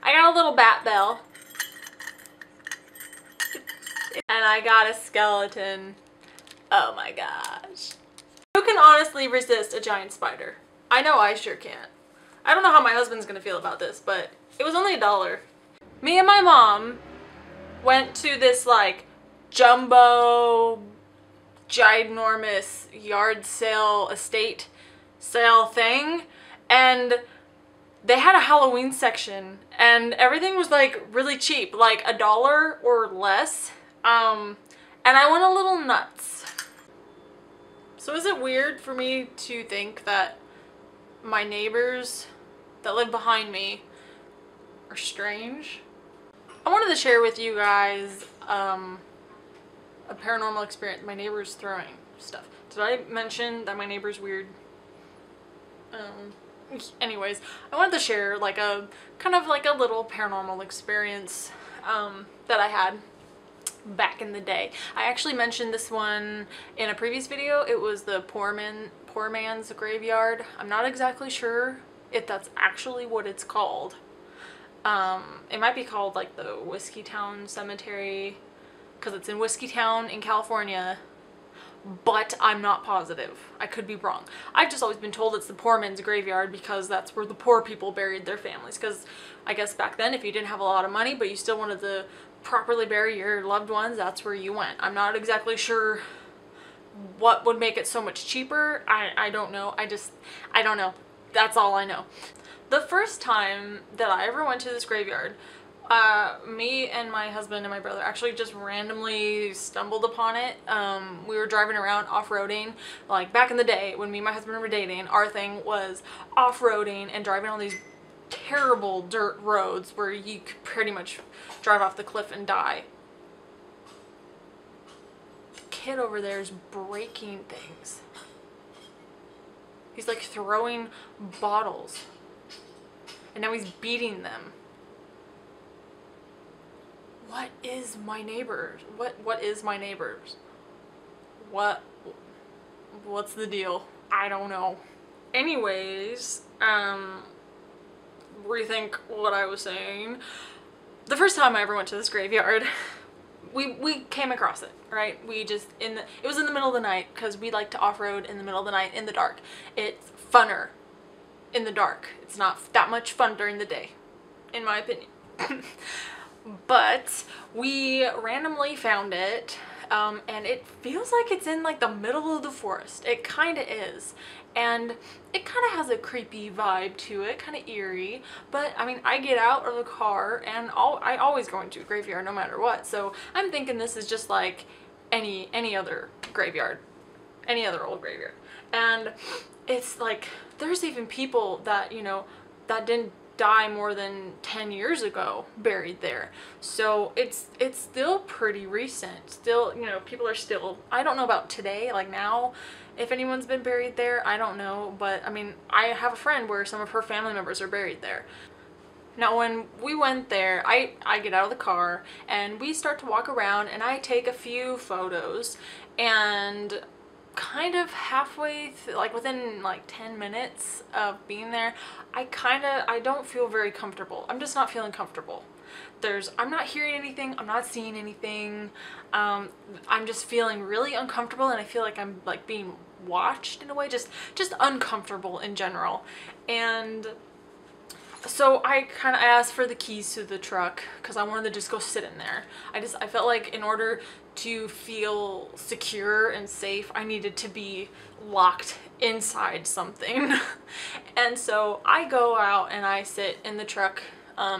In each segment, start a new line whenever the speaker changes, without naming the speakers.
I got a little bat bell. And I got a skeleton. Oh my gosh. Who can honestly resist a giant spider? I know I sure can't. I don't know how my husband's gonna feel about this, but it was only $1. Me and my mom went to this like jumbo, ginormous yard sale, estate sale thing, and they had a Halloween section and everything was like really cheap, like $1 or less. And I went a little nuts. So is it weird for me to think that my neighbors that live behind me are strange? I wanted to share with you guys a paranormal experience. My neighbor's throwing stuff. Did I mention that my neighbor's weird? Anyways, I wanted to share like a kind of like a little paranormal experience that I had back in the day. I actually mentioned this one in a previous video. It was the poor man's graveyard. I'm not exactly sure if that's actually what it's called. It might be called like the Whiskey Town Cemetery because it's in Whiskey Town in California, but I'm not positive. I could be wrong. I've just always been told it's the poor man's graveyard because that's where the poor people buried their families, because I guess back then if you didn't have a lot of money but you still wanted to properly bury your loved ones, that's where you went. I'm not exactly sure what would make it so much cheaper. I don't know. I don't know. That's all I know. The first time that I ever went to this graveyard, me and my husband and my brother actually just randomly stumbled upon it. We were driving around off-roading. Like back in the day when me and my husband were dating, our thing was off-roading and driving on these terrible dirt roads where you could pretty much drive off the cliff and die. The kid over there is breaking things. He's like throwing bottles and now he's beating them. What is my neighbor? What is my neighbors? What's the deal? I don't know. Anyways, rethink what I was saying. The first time I ever went to this graveyard, we came across it, right? We just it was in the middle of the night because we like to off-road in the middle of the night in the dark. It's funner in the dark. It's not that much fun during the day, in my opinion. But we randomly found it, and it feels like it's in like the middle of the forest. It kind of is, and it kind of has a creepy vibe to it, kind of eerie. But I mean, I get out of the car and I always go into a graveyard no matter what, so I'm thinking this is just like any other graveyard, any other old graveyard. And it's like there's even people that, you know, that didn't die more than 10 years ago buried there, so it's still pretty recent. Still, you know, people are still, I don't know about today, like now, if anyone's been buried there, I don't know, but I mean, I have a friend where some of her family members are buried there. Now when we went there, I get out of the car and we start to walk around and I take a few photos, and kind of halfway like within like 10 minutes of being there, I don't feel very comfortable. I'm just not feeling comfortable. I'm not hearing anything, I'm not seeing anything. I'm just feeling really uncomfortable, and I feel like I'm like being watched in a way, just uncomfortable in general. And so I kind of asked for the keys to the truck because I wanted to just go sit in there. I felt like in order to feel secure and safe, I needed to be locked inside something. And so I go out and I sit in the truck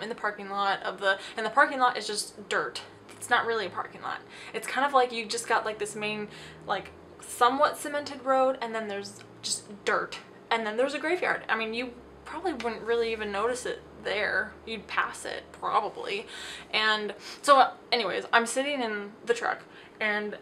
in the parking lot and the parking lot is just dirt. It's not really a parking lot. It's kind of like you just got like this main like somewhat cemented road, and then there's just dirt, and then there's a graveyard. I mean, you probably wouldn't really even notice it there. You'd pass it probably. And so anyways, I'm sitting in the truck and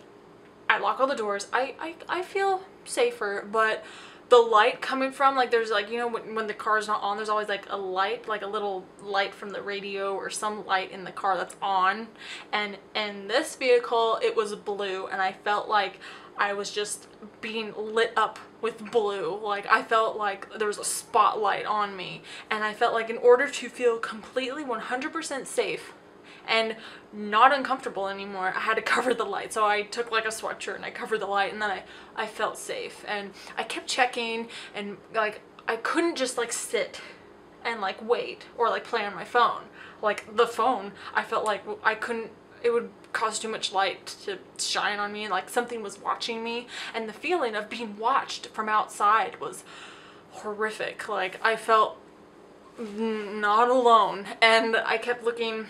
I lock all the doors. I feel safer, but the light coming from, like, there's like, you know, when the car's not on, there's always like a light, like a little light from the radio or some light in the car that's on. And in this vehicle, it was blue, and I felt like I was just being lit up with blue. Like, I felt like there was a spotlight on me, and I felt like in order to feel completely 100% safe and not uncomfortable anymore, I had to cover the light. So I took like a sweatshirt and I covered the light, and then I felt safe. And I kept checking, and like I couldn't just like sit and like wait or like play on my phone. Like the phone, I felt like I couldn't, it would cause too much light to shine on me, like something was watching me, and the feeling of being watched from outside was horrific. Like I felt not alone, and I kept looking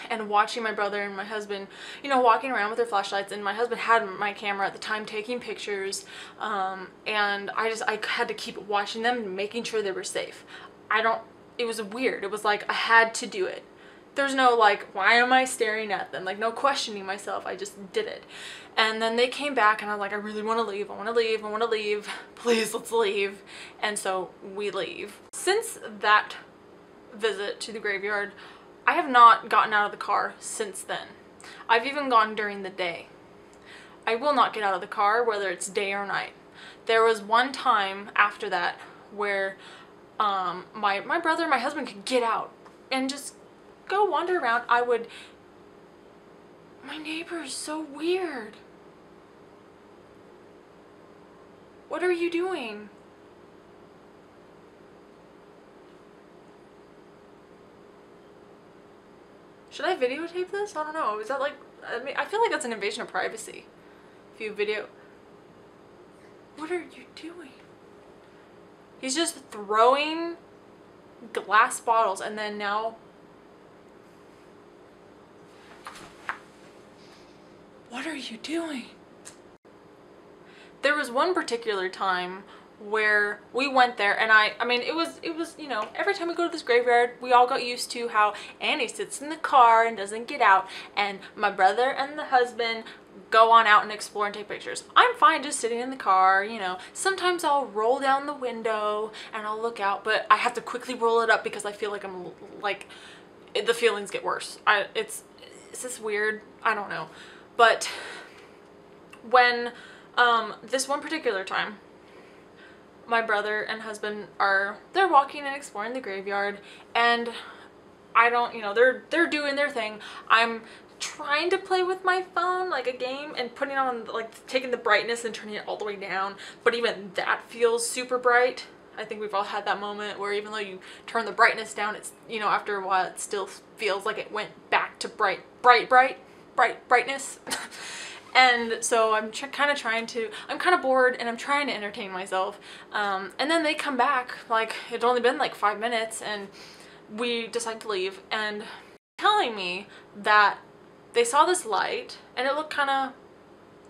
and watching my brother and my husband, you know, walking around with their flashlights, and my husband had my camera at the time taking pictures, and I had to keep watching them and making sure they were safe. It was weird. It was like I had to do it. There's no like, why am I staring at them? Like, no questioning myself. I just did it. And then they came back, and I was like, I really want to leave. I want to leave. I want to leave. Please, let's leave. And so we leave. Since that visit to the graveyard, I have not gotten out of the car since then. I've even gone during the day. I will not get out of the car, whether it's day or night. There was one time after that where my brother and my husband could get out and just go wander around. My neighbor is so weird. What are you doing? Should I videotape this? I don't know. Is that like, I mean, I feel like that's an invasion of privacy. If you video. What are you doing? He's just throwing glass bottles, and then now. What are you doing? There was one particular time where we went there, and I mean, it was, you know, every time we go to this graveyard, we all got used to how Annie sits in the car and doesn't get out, and my brother and the husband go on out and explore and take pictures. I'm fine just sitting in the car, you know. Sometimes I'll roll down the window and I'll look out, but I have to quickly roll it up because I feel like I'm like, the feelings get worse. Is this weird? I don't know. But when this one particular time, my brother and husband they're walking and exploring the graveyard, and I don't, you know, they're doing their thing. I'm trying to play with my phone like a game and putting on, like, taking the brightness and turning it all the way down, but even that feels super bright. I think we've all had that moment where even though you turn the brightness down, it's, you know, after a while it still feels like it went back to brightness. And so I'm kind of trying to, I'm kind of bored and I'm trying to entertain myself. And then they come back, like, it'd only been like 5 minutes, and we decide to leave, and telling me that they saw this light and it looked kind of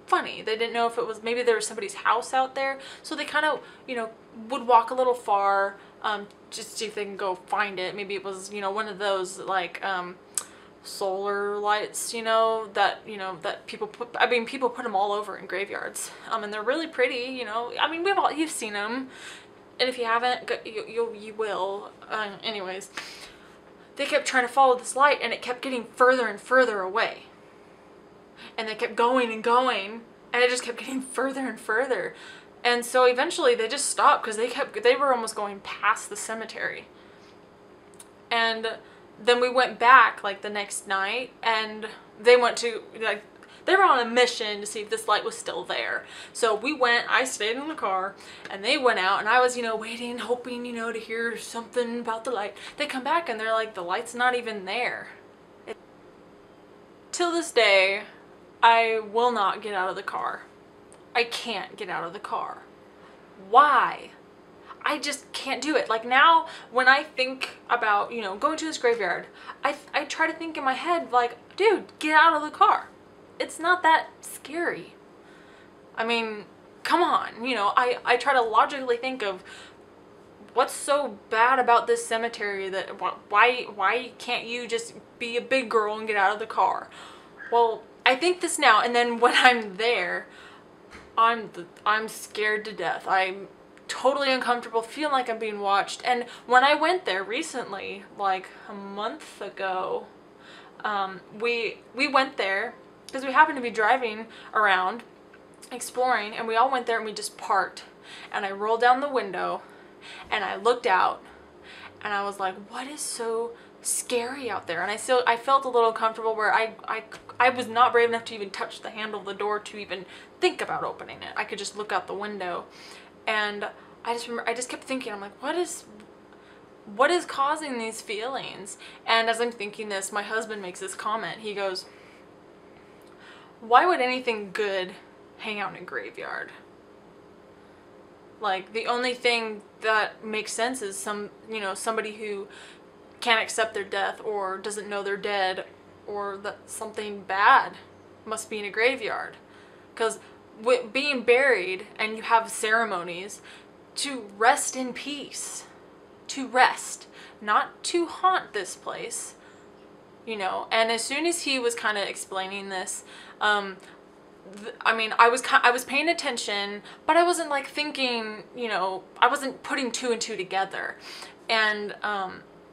funny. They didn't know if it was, maybe there was somebody's house out there. So they kind of, you know, would walk a little far, just to see if they can go find it. Maybe it was, you know, one of those like, solar lights, you know, that people put, I mean, people put them all over in graveyards, and they're really pretty, you know. I mean, you've seen them, and if you haven't, you will. Anyways, they kept trying to follow this light, and it kept getting further and further away, and they kept going and going, and it just kept getting further and further. And so eventually they just stopped because they were almost going past the cemetery. And then we went back like the next night, and they went to, like, they were on a mission to see if this light was still there. So we went, I stayed in the car, and they went out, and I was, you know, waiting, hoping, you know, to hear something about the light. They come back and they're like, the light's not even there. Till this day, I will not get out of the car. I can't get out of the car. Why? I just can't do it. Like, now when I think about, you know, going to this graveyard, I try to think in my head, like, dude, get out of the car. It's not that scary. I mean, come on, you know, I try to logically think of what's so bad about this cemetery that why can't you just be a big girl and get out of the car? Well, I think this now, and then when I'm there, I'm scared to death. totally uncomfortable, feeling like I'm being watched. And when I went there recently, like a month ago, we went there because we happened to be driving around exploring, and we all went there and we just parked, and I rolled down the window and I looked out and I was like, what is so scary out there? And I felt a little uncomfortable where I was not brave enough to even touch the handle of the door to even think about opening it. I could just look out the window, and I just kept thinking, I'm like, what is causing these feelings? And as I'm thinking this, my husband makes this comment. He goes, why would anything good hang out in a graveyard? Like, the only thing that makes sense is somebody who can't accept their death or doesn't know they're dead, or that something bad must be in a graveyard. Because with being buried, and you have ceremonies to rest in peace, to rest, not to haunt this place, you know. And as soon as he was kind of explaining this, I mean, I was paying attention, but I wasn't like thinking, you know, I wasn't putting two and two together. And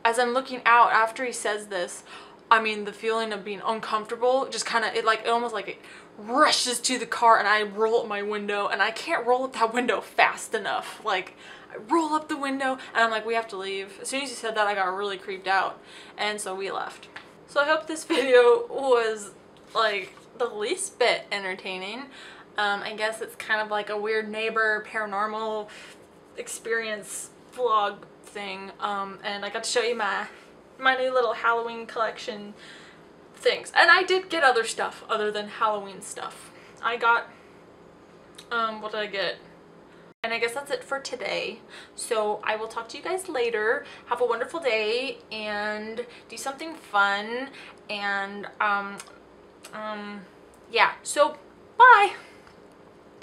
as I'm looking out after he says this, I mean, the feeling of being uncomfortable just kind of, it almost like it rushes to the car, and I roll up my window, and I can't roll up that window fast enough. Like, I roll up the window and I'm like, we have to leave. As soon as he said that, I got really creeped out, and so we left. So I hope this video was like the least bit entertaining. I guess it's kind of like a weird neighbor paranormal experience vlog thing, and I got to show you my new little Halloween collection things. And I did get other stuff other than Halloween stuff. I got, what did I get? And I guess that's it for today. So I will talk to you guys later. Have a wonderful day and do something fun. And yeah, so bye.